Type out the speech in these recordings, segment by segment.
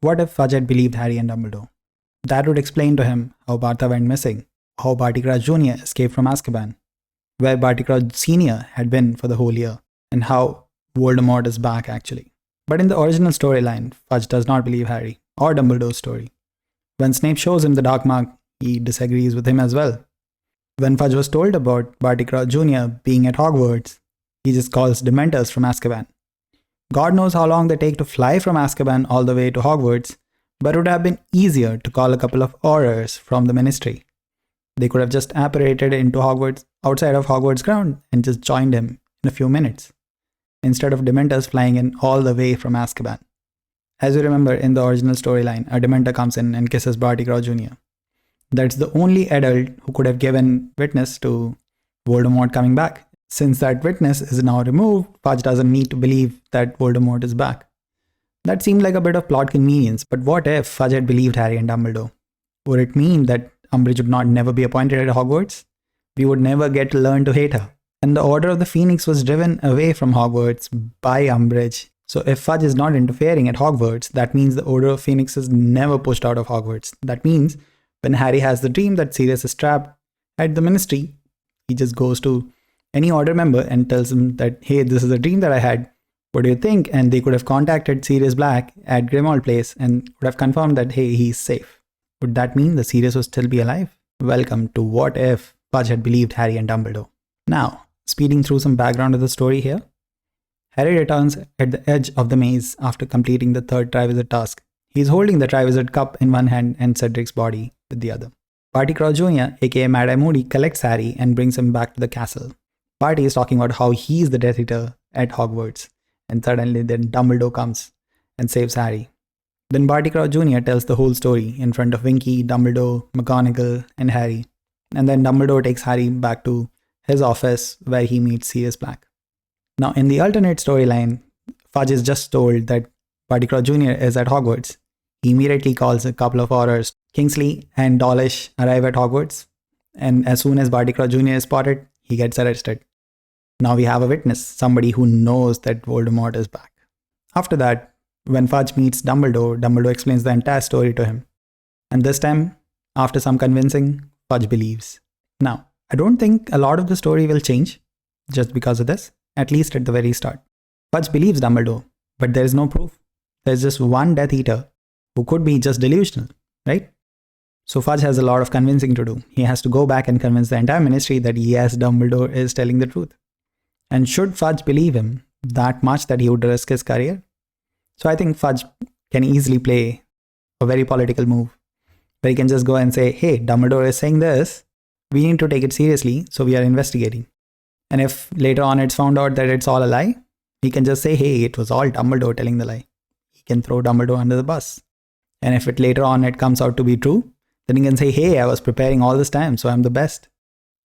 What if Fudge had believed Harry and Dumbledore? That would explain to him how Bartha went missing, how Barty Crouch Jr. escaped from Azkaban, where Barty Crouch Sr. had been for the whole year, and how Voldemort is back actually. But in the original storyline, Fudge does not believe Harry or Dumbledore's story. When Snape shows him the dark mark, he disagrees with him as well. When Fudge was told about Barty Crouch Jr. being at Hogwarts, he just calls Dementors from Azkaban. God knows how long they take to fly from Azkaban all the way to Hogwarts, but it would have been easier to call a couple of Aurors from the Ministry. They could have just apparated into Hogwarts outside of Hogwarts ground and just joined him in a few minutes, instead of Dementors flying in all the way from Azkaban. As you remember in the original storyline, a Dementor comes in and kisses Barty Crouch Jr. That's the only adult who could have given witness to Voldemort coming back. Since that witness is now removed, Fudge doesn't need to believe that Voldemort is back. That seemed like a bit of plot convenience, but what if Fudge had believed Harry and Dumbledore? Would it mean that Umbridge would not never be appointed at Hogwarts? We would never get to learn to hate her. And the Order of the Phoenix was driven away from Hogwarts by Umbridge. So if Fudge is not interfering at Hogwarts, that means the Order of Phoenix is never pushed out of Hogwarts. That means when Harry has the dream that Sirius is trapped at the Ministry, he just goes to any Order member and tells them that, hey, this is a dream that I had. What do you think? And they could have contacted Sirius Black at Grimmauld Place and would have confirmed that, hey, he's safe. Would that mean the Sirius would still be alive? Welcome to What If Fudge had believed Harry and Dumbledore. Now, speeding through some background of the story here. Harry returns at the edge of the maze after completing the third Triwizard task. He's holding the Triwizard Cup in one hand and Cedric's body with the other. Barty Crouch Jr., aka Mad-Eye Moody, collects Harry and brings him back to the castle. Barty is talking about how he's the Death Eater at Hogwarts, and suddenly then Dumbledore comes and saves Harry. Then Barty Crouch Jr. tells the whole story in front of Winky, Dumbledore, McGonagall, and Harry. And then Dumbledore takes Harry back to his office where he meets Sirius Black. Now, in the alternate storyline, Fudge is just told that Barty Crouch Jr. is at Hogwarts. He immediately calls a couple of Aurors. Kingsley and Dawlish arrive at Hogwarts, and as soon as Barty Crouch Jr. is spotted, he gets arrested. Now we have a witness, somebody who knows that Voldemort is back. After that, when Fudge meets Dumbledore, Dumbledore explains the entire story to him. And this time, after some convincing, Fudge believes. Now, I don't think a lot of the story will change just because of this, at least at the very start. Fudge believes Dumbledore, but there is no proof. There's just one Death Eater who could be just delusional, right? So Fudge has a lot of convincing to do. He has to go back and convince the entire Ministry that yes, Dumbledore is telling the truth. And should Fudge believe him that much that he would risk his career? So I think Fudge can easily play a very political move, where he can just go and say, hey, Dumbledore is saying this, we need to take it seriously, so we are investigating. And if later on it's found out that it's all a lie, he can just say, hey, it was all Dumbledore telling the lie. He can throw Dumbledore under the bus. And if it later on it comes out to be true, then he can say, hey, I was preparing all this time, so I'm the best.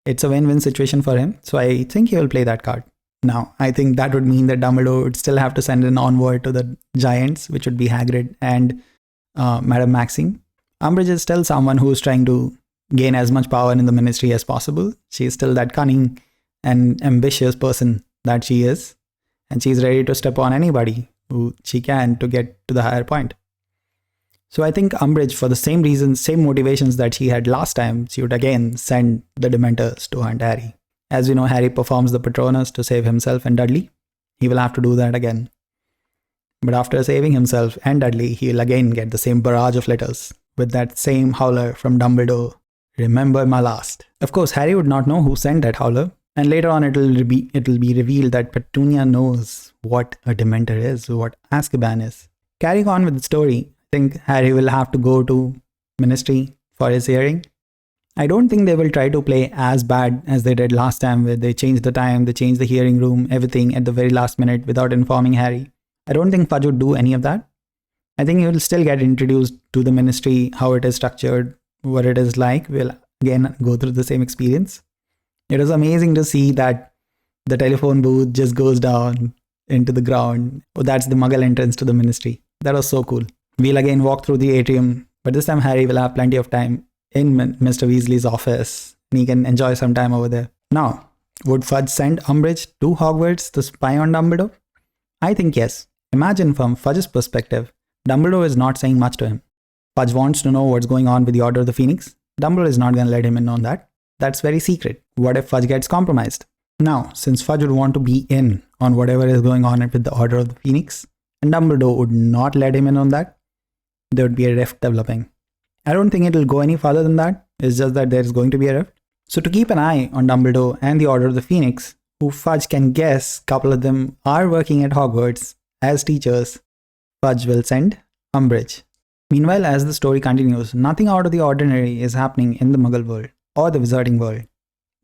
It's a win-win situation for him, so I think he will play that card. Now, I think that would mean that Dumbledore would still have to send an envoy to the Giants, which would be Hagrid and Madame Maxime. Umbridge is still someone who is trying to gain as much power in the Ministry as possible. She is still that cunning and ambitious person that she is, and she's ready to step on anybody who she can to get to the higher point. So I think Umbridge, for the same reasons, same motivations that she had last time, she would again send the Dementors to hunt Harry. As you know, Harry performs the Patronus to save himself and Dudley. He will have to do that again. But after saving himself and Dudley, he will again get the same barrage of letters with that same howler from Dumbledore. Remember my last. Of course, Harry would not know who sent that howler, and later on it will be revealed that Petunia knows what a Dementor is, what Azkaban is. Carrying on with the story, I think Harry will have to go to Ministry for his hearing. I don't think they will try to play as bad as they did last time, where they changed the time, they changed the hearing room, everything at the very last minute without informing Harry. I don't think Fudge would do any of that. I think he will still get introduced to the Ministry, how it is structured, what it is like. We'll again go through the same experience. It was amazing to see that the telephone booth just goes down into the ground. Oh, that's the Muggle entrance to the Ministry. That was so cool. We'll again walk through the atrium, but this time Harry will have plenty of time in Mr. Weasley's office, and he can enjoy some time over there. Now, would Fudge send Umbridge to Hogwarts to spy on Dumbledore? I think yes. Imagine from Fudge's perspective, Dumbledore is not saying much to him. Fudge wants to know what's going on with the Order of the Phoenix. Dumbledore is not going to let him in on that. That's very secret. What if Fudge gets compromised? Now, since Fudge would want to be in on whatever is going on with the Order of the Phoenix, and Dumbledore would not let him in on that, there would be a rift developing. I don't think it will go any further than that. It's just that there's going to be a rift. So to keep an eye on Dumbledore and the Order of the Phoenix, who Fudge can guess a couple of them are working at Hogwarts as teachers, Fudge will send Umbridge. Meanwhile, as the story continues, nothing out of the ordinary is happening in the Muggle world or the Wizarding world.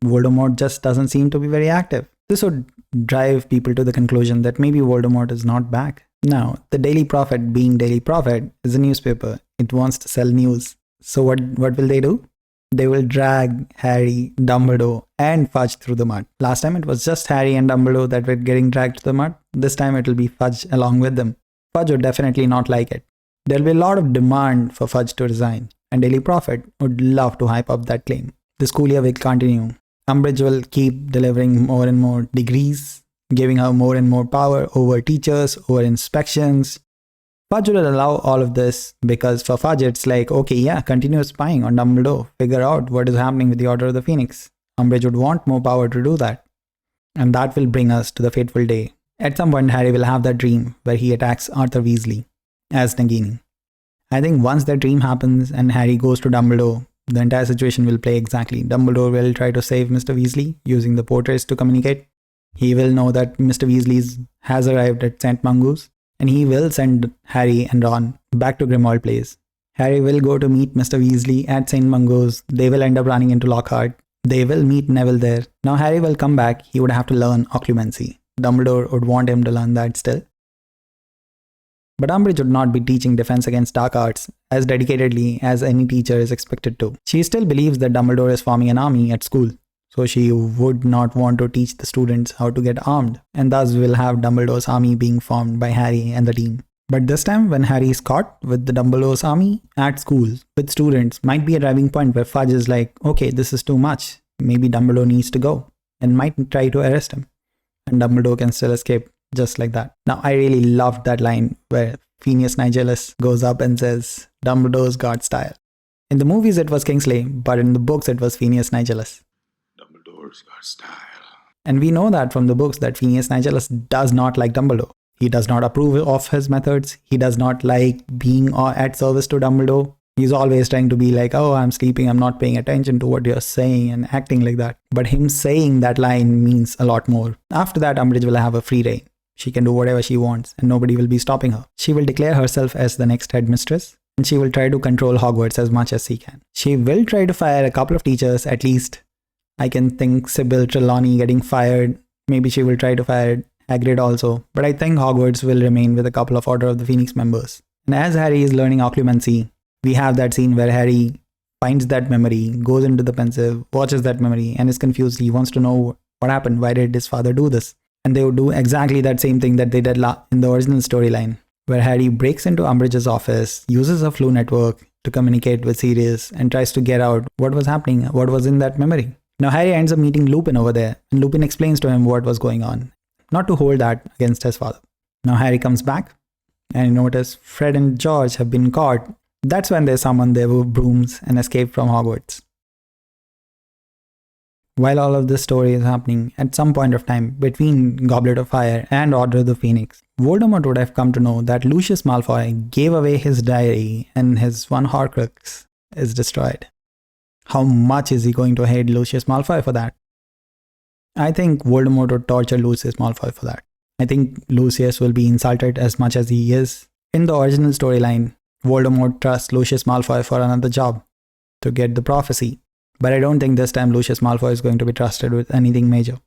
Voldemort just doesn't seem to be very active. This would drive people to the conclusion that maybe Voldemort is not back. Now, the Daily Prophet, being Daily Prophet, is a newspaper. It wants to sell news. So what will they do? They will drag Harry, Dumbledore, and Fudge through the mud. Last time it was just Harry and Dumbledore that were getting dragged to the mud. This time it will be Fudge along with them. Fudge would definitely not like it. There will be a lot of demand for Fudge to resign, and Daily Prophet would love to hype up that claim. The school year will continue. Umbridge will keep delivering more and more degrees, giving her more and more power over teachers, over inspections. Fudge will allow all of this because for Fudge it's like, okay, yeah, continue spying on Dumbledore, figure out what is happening with the Order of the Phoenix. Umbridge would want more power to do that. And that will bring us to the fateful day. At some point, Harry will have that dream where he attacks Arthur Weasley as Nagini. I think once that dream happens and Harry goes to Dumbledore, the entire situation will play exactly. Dumbledore will try to save Mr. Weasley using the portraits to communicate. He will know that Mr. Weasley has arrived at St. Mungo's, and he will send Harry and Ron back to Grimmauld Place. Harry will go to meet Mr. Weasley at St. Mungo's. They will end up running into Lockhart. They will meet Neville there. Now Harry will come back. He would have to learn occlumency. Dumbledore would want him to learn that still. But Umbridge would not be teaching defense against dark arts as dedicatedly as any teacher is expected to. She still believes that Dumbledore is forming an army at school, so she would not want to teach the students how to get armed, and thus will have Dumbledore's army being formed by Harry and the team. But this time, when Harry is caught with the Dumbledore's army at school with students, might be a driving point where Fudge is like, okay, this is too much. Maybe Dumbledore needs to go, and might try to arrest him. And Dumbledore can still escape just like that. Now, I really loved that line where Phineas Nigellus goes up and says, Dumbledore's got style. In the movies, it was Kingsley, but in the books, it was Phineas Nigellus. Dumbledore's got style. And we know that from the books that Phineas Nigellus does not like Dumbledore. He does not approve of his methods. He does not like being at service to Dumbledore. He's always trying to be like, oh, I'm sleeping, I'm not paying attention to what you're saying, and acting like that. But him saying that line means a lot more. After that, Umbridge will have a free reign. She can do whatever she wants, and nobody will be stopping her. She will declare herself as the next headmistress, and she will try to control Hogwarts as much as she can. She will try to fire a couple of teachers, at least. I can think Sybil Trelawney getting fired. Maybe she will try to fire Hagrid also. But I think Hogwarts will remain with a couple of Order of the Phoenix members. And as Harry is learning occlumency, we have that scene where Harry finds that memory, goes into the Pensive, watches that memory, and is confused. He wants to know what happened. Why did his father do this? And they would do exactly that same thing that they did in the original storyline, where Harry breaks into Umbridge's office, uses a flu network to communicate with Sirius, and tries to get out what was happening, what was in that memory. Now Harry ends up meeting Lupin over there, and Lupin explains to him what was going on, not to hold that against his father. Now Harry comes back, and you notice Fred and George have been caught. That's when they summon their brooms and escape from Hogwarts. While all of this story is happening, at some point of time between Goblet of Fire and Order of the Phoenix, Voldemort would have come to know that Lucius Malfoy gave away his diary and his one Horcrux is destroyed. How much is he going to hate Lucius Malfoy for that? I think Voldemort would torture Lucius Malfoy for that. I think Lucius will be insulted as much as he is. In the original storyline, Voldemort trusts Lucius Malfoy for another job to get the prophecy. But I don't think this time Lucius Malfoy is going to be trusted with anything major.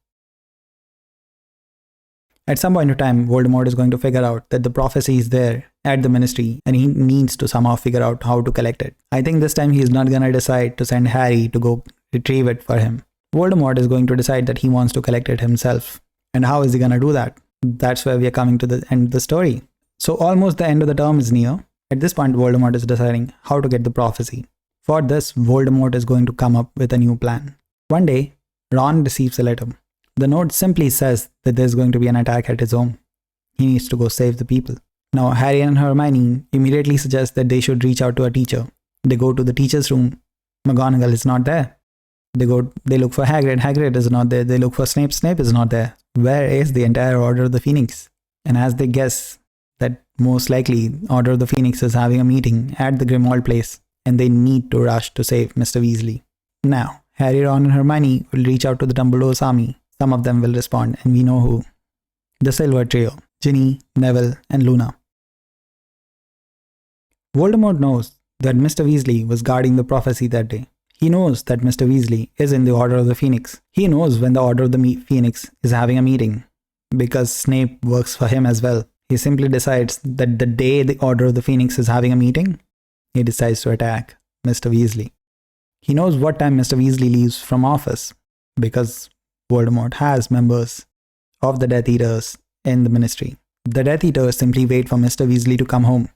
At some point in time, Voldemort is going to figure out that the prophecy is there at the ministry and he needs to somehow figure out how to collect it. I think this time he's not going to decide to send Harry to go retrieve it for him. Voldemort is going to decide that he wants to collect it himself. And how is he going to do that? That's where we are coming to the end of the story. So almost the end of the term is near. At this point, Voldemort is deciding how to get the prophecy. For this, Voldemort is going to come up with a new plan. One day, Ron receives a letter. The note simply says that there's going to be an attack at his home. He needs to go save the people. Now, Harry and Hermione immediately suggest that they should reach out to a teacher. They go to the teacher's room. McGonagall is not there. They look for Hagrid. Hagrid is not there. They look for Snape. Snape is not there. Where is the entire Order of the Phoenix? And as they guess that most likely Order of the Phoenix is having a meeting at the Grimmauld place and they need to rush to save Mr. Weasley. Now, Harry, Ron and Hermione will reach out to the Dumbledore's army. Some of them will respond, and we know who. The Silver Trio, Ginny, Neville and Luna. Voldemort knows that Mr. Weasley was guarding the prophecy that day. He knows that Mr. Weasley is in the Order of the Phoenix. He knows when the Order of the Phoenix is having a meeting, because Snape works for him as well. He simply decides that the day the Order of the Phoenix is having a meeting, he decides to attack Mr. Weasley. He knows what time Mr. Weasley leaves from office, because Voldemort has members of the Death Eaters in the Ministry. The Death Eaters simply wait for Mr. Weasley to come home.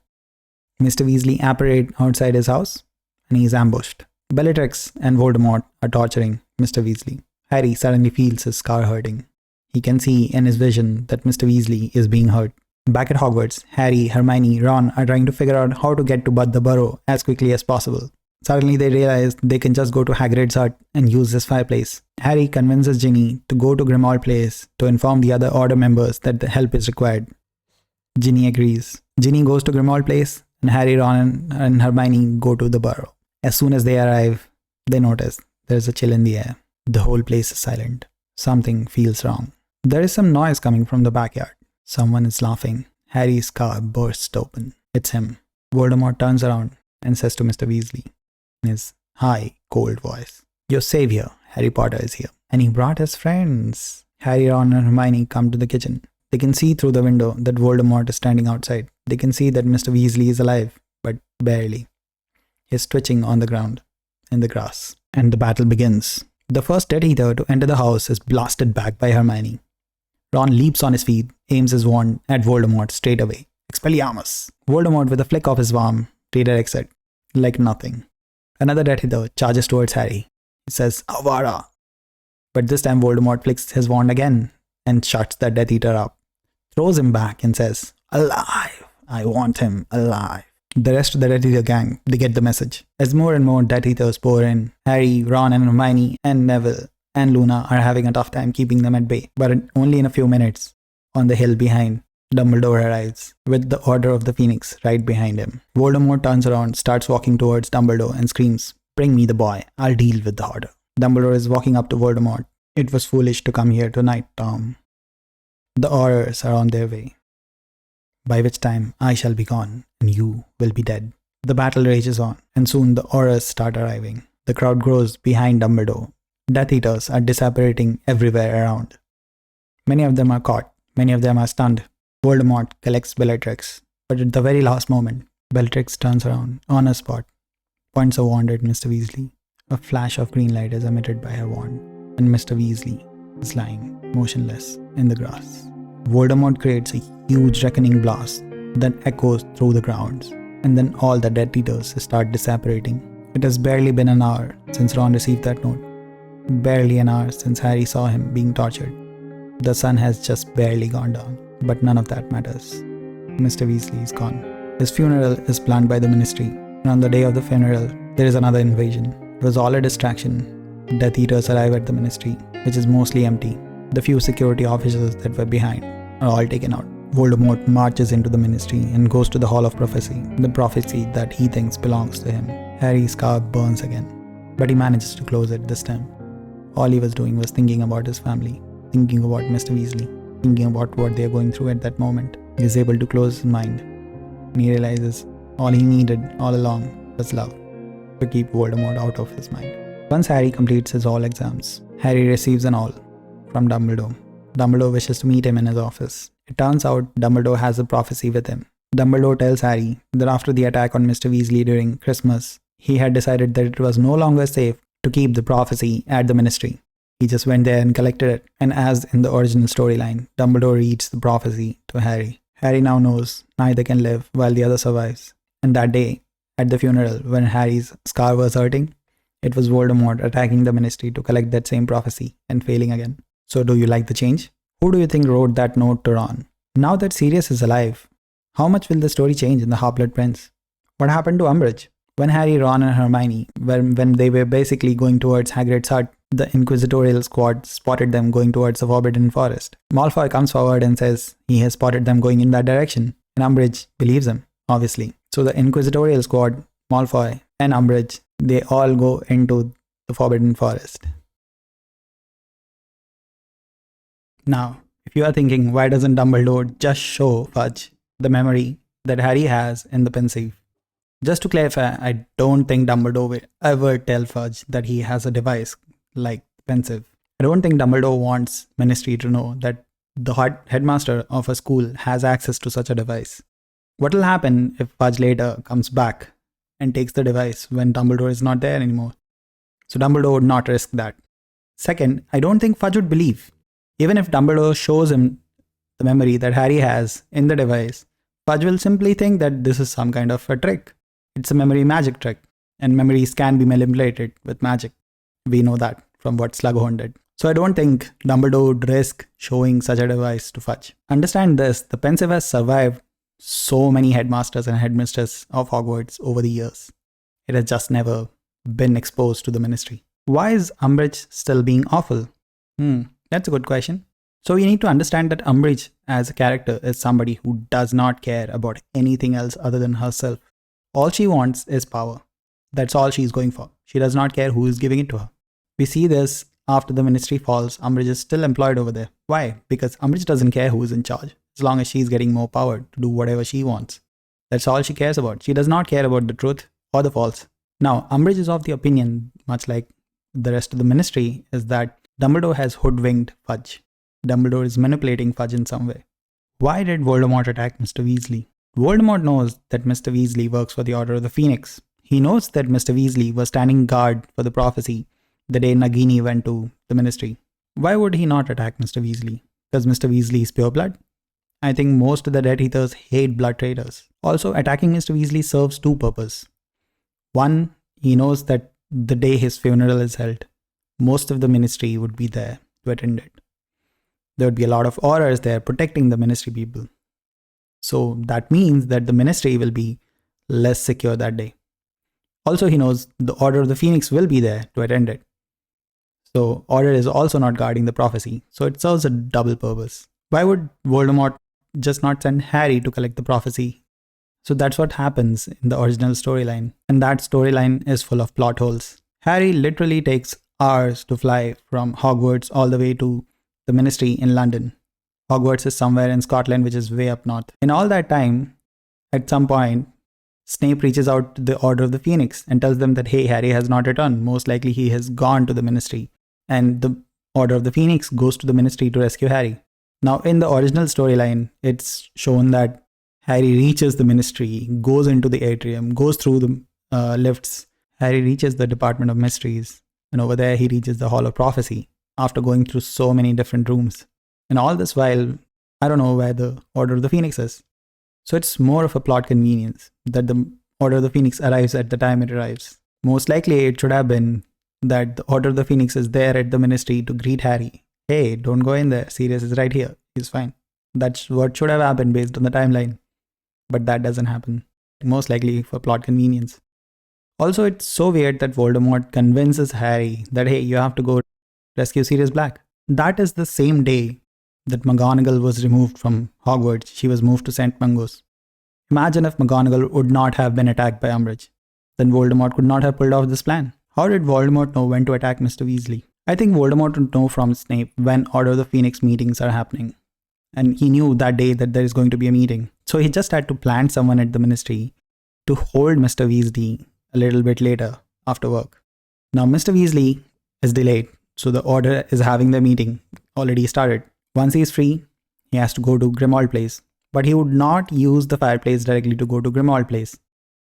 Mr. Weasley apparates outside his house, and he is ambushed. Bellatrix and Voldemort are torturing Mr. Weasley. Harry suddenly feels his scar hurting. He can see in his vision that Mr. Weasley is being hurt. Back at Hogwarts, Harry, Hermione, Ron are trying to figure out how to get to the Burrow as quickly as possible. Suddenly they realize they can just go to Hagrid's hut and use his fireplace. Harry convinces Ginny to go to Grimmauld Place to inform the other Order members that the help is required. Ginny agrees. Ginny goes to Grimmauld Place and Harry, Ron and Hermione go to the Burrow. As soon as they arrive, they notice there's a chill in the air. The whole place is silent. Something feels wrong. There is some noise coming from the backyard. Someone is laughing. Harry's car bursts open. It's him. Voldemort turns around and says to Mr. Weasley in his high, cold voice, "Your savior, Harry Potter, is here." And he brought his friends. Harry, Ron and Hermione come to the kitchen. They can see through the window that Voldemort is standing outside. They can see that Mr. Weasley is alive, but barely. He's twitching on the ground, in the grass. And the battle begins. The first Death Eater to enter the house is blasted back by Hermione. Ron leaps on his feet, aims his wand at Voldemort straight away. Expelliarmus! Voldemort, with a flick of his arm, redirects it like nothing. Another Death Eater charges towards Harry. He says, "Avada!" But this time Voldemort flicks his wand again and shuts the Death Eater up. Throws him back and says, "Alive! I want him alive." The rest of the Death Eater gang, they get the message. As more and more Death Eaters pour in, Harry, Ron and Hermione and Neville and Luna are having a tough time keeping them at bay. But only in a few minutes, on the hill behind, Dumbledore arrives, with the Order of the Phoenix right behind him. Voldemort turns around, starts walking towards Dumbledore and screams, "Bring me the boy, I'll deal with the Order." Dumbledore is walking up to Voldemort. "It was foolish to come here tonight, Tom. The Aurors are on their way, by which time I shall be gone and you will be dead." The battle rages on, and soon the Aurors start arriving. The crowd grows behind Dumbledore. Death Eaters are disapparating everywhere around. Many of them are caught, many of them are stunned. Voldemort collects Bellatrix, but at the very last moment, Bellatrix turns around on her spot, points a wand at Mr. Weasley. A flash of green light is emitted by her wand, and Mr. Weasley is lying motionless in the grass. Voldemort creates a huge reckoning blast that echoes through the grounds, and then all the Death Eaters start disapparating. It has barely been an hour since Ron received that note. Barely an hour since Harry saw him being tortured. The sun has just barely gone down, but none of that matters. Mr. Weasley is gone. His funeral is planned by the Ministry, and on the day of the funeral, there is another invasion. It was all a distraction. Death Eaters arrive at the Ministry, which is mostly empty. The few security officers that were behind are all taken out. Voldemort marches into the Ministry and goes to the Hall of Prophecy, the prophecy that he thinks belongs to him. Harry's scar burns again, but he manages to close it this time. All he was doing was thinking about his family, thinking about Mr. Weasley, thinking about what they are going through at that moment. He is able to close his mind, and he realizes all he needed all along was love to keep Voldemort out of his mind. Once Harry completes his all exams, Harry receives an all from Dumbledore. Dumbledore wishes to meet him in his office. It turns out Dumbledore has a prophecy with him. Dumbledore tells Harry that after the attack on Mr. Weasley during Christmas, he had decided that it was no longer safe to keep the prophecy at the Ministry. He just went there and collected it, and as in the original storyline, Dumbledore reads the prophecy to Harry. Harry now knows neither can live while the other survives. And that day, at the funeral, when Harry's scar was hurting, it was Voldemort attacking the Ministry to collect that same prophecy and failing again. So do you like the change? Who do you think wrote that note to Ron? Now that Sirius is alive, How much will the story change in The Half-Blood Prince? What happened to Umbridge? When Harry, Ron and Hermione, when they were basically going towards Hagrid's hut, the Inquisitorial squad spotted them going towards the Forbidden Forest. Malfoy comes forward and says he has spotted them going in that direction, and Umbridge believes him, obviously. So the Inquisitorial squad, Malfoy and Umbridge, they all go into the Forbidden Forest. Now, if you are thinking, why doesn't Dumbledore just show Fudge the memory that Harry has in the Pensive? Just to clarify, I don't think Dumbledore will ever tell Fudge that he has a device like Pensive. I don't think Dumbledore wants Ministry to know that the headmaster of a school has access to such a device. What will happen if Fudge later comes back and takes the device when Dumbledore is not there anymore? So Dumbledore would not risk that. Second, I don't think Fudge would believe. Even if Dumbledore shows him the memory that Harry has in the device, Fudge will simply think that this is some kind of a trick. It's a memory magic trick, and memories can be manipulated with magic. We know that from what Slughorn did. So I don't think Dumbledore would risk showing such a device to Fudge. Understand this, the Pensive has survived so many headmasters and headmistresses of Hogwarts over the years. It has just never been exposed to the Ministry. Why is Umbridge still being awful? That's a good question. So you need to understand that Umbridge as a character is somebody who does not care about anything else other than herself. All she wants is power. That's all she's going for. She does not care who is giving it to her. We see this after the Ministry falls. Umbridge is still employed over there. Why? Because Umbridge doesn't care who is in charge, as long as she's getting more power to do whatever she wants. That's all she cares about. She does not care about the truth or the false. Now, Umbridge is of the opinion, much like the rest of the Ministry, is that Dumbledore has hoodwinked Fudge. Dumbledore is manipulating Fudge in some way. Why did Voldemort attack Mr. Weasley? Voldemort knows that Mr. Weasley works for the Order of the Phoenix. He knows that Mr. Weasley was standing guard for the prophecy the day Nagini went to the Ministry. Why would he not attack Mr. Weasley? Because Mr. Weasley is pure blood? I think most of the Death Eaters hate blood traitors. Also, attacking Mr. Weasley serves two purposes. One, he knows that the day his funeral is held, most of the Ministry would be there to attend it. There would be a lot of Aurors there protecting the Ministry people. So that means that the Ministry will be less secure that day. Also, he knows the Order of the Phoenix will be there to attend it. So Order is also not guarding the prophecy. So it serves a double purpose. Why would Voldemort just not send Harry to collect the prophecy? So that's what happens in the original storyline. And that storyline is full of plot holes. Harry literally takes hours to fly from Hogwarts all the way to the Ministry in London. Hogwarts is somewhere in Scotland, which is way up north. In all that time, at some point, Snape reaches out to the Order of the Phoenix and tells them that, hey, Harry has not returned. Most likely he has gone to the Ministry. And the Order of the Phoenix goes to the Ministry to rescue Harry. Now, in the original storyline, it's shown that Harry reaches the Ministry, goes into the atrium, goes through the lifts. Harry reaches the Department of Mysteries. And over there, he reaches the Hall of Prophecy after going through so many different rooms. And all this while, I don't know where the Order of the Phoenix is. So it's more of a plot convenience that the Order of the Phoenix arrives at the time it arrives. Most likely, it should have been that the Order of the Phoenix is there at the Ministry to greet Harry. Hey, don't go in there. Sirius is right here. He's fine. That's what should have happened based on the timeline. But that doesn't happen. Most likely for plot convenience. Also, it's so weird that Voldemort convinces Harry that, hey, you have to go rescue Sirius Black. That is the same day that McGonagall was removed from Hogwarts. She was moved to St. Mungo's. Imagine if McGonagall would not have been attacked by Umbridge. Then Voldemort could not have pulled off this plan. How did Voldemort know when to attack Mr. Weasley? I think Voldemort would know from Snape when Order of the Phoenix meetings are happening. And he knew that day that there is going to be a meeting. So he just had to plant someone at the Ministry to hold Mr. Weasley a little bit later after work. Now Mr. Weasley is delayed. So the Order is having their meeting already started. Once he is free, he has to go to Grimmauld Place. But he would not use the fireplace directly to go to Grimmauld Place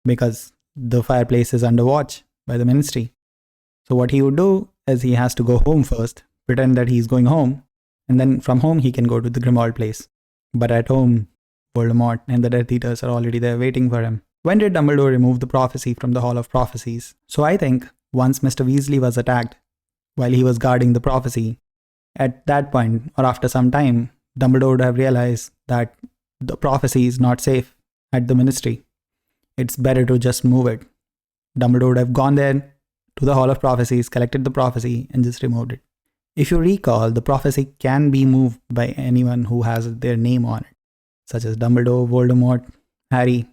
because the fireplace is under watch by the Ministry. So what he would do is he has to go home first, pretend that he's going home, and then from home he can go to the Grimmauld Place. But at home, Voldemort and the Death Eaters are already there waiting for him. When did Dumbledore remove the prophecy from the Hall of Prophecies? So I think once Mr. Weasley was attacked while he was guarding the prophecy, at that point or after some time, Dumbledore would have realized that the prophecy is not safe at the ministry. It's better to just move it. Dumbledore would have gone there to the Hall of Prophecies, collected the prophecy, and just removed it. If you recall, the prophecy can be moved by anyone who has their name on it, such as Dumbledore, Voldemort, Harry,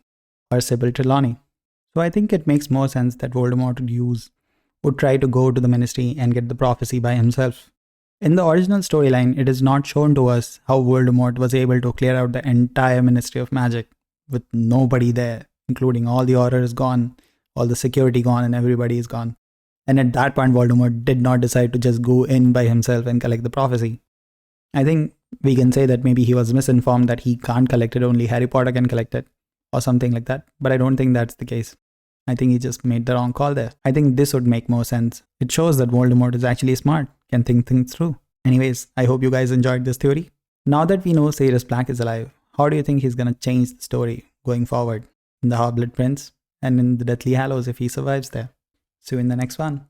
or Sybil Trelawney. So I think it makes more sense that Voldemort would try to go to the ministry and get the prophecy by himself. In the original storyline, it is not shown to us how Voldemort was able to clear out the entire Ministry of Magic with nobody there, including all the Aurors gone, all the security gone, and everybody is gone. And at that point, Voldemort did not decide to just go in by himself and collect the prophecy. I think we can say that maybe he was misinformed that he can't collect it, only Harry Potter can collect it, or something like that. But I don't think that's the case. I think he just made the wrong call there. I think this would make more sense. It shows that Voldemort is actually smart, can think things through. Anyways, I hope you guys enjoyed this theory. Now that we know Sirius Black is alive, how do you think he's gonna change the story going forward in the Half-Blood Prince and in the Deathly Hallows if he survives there? See you in the next one.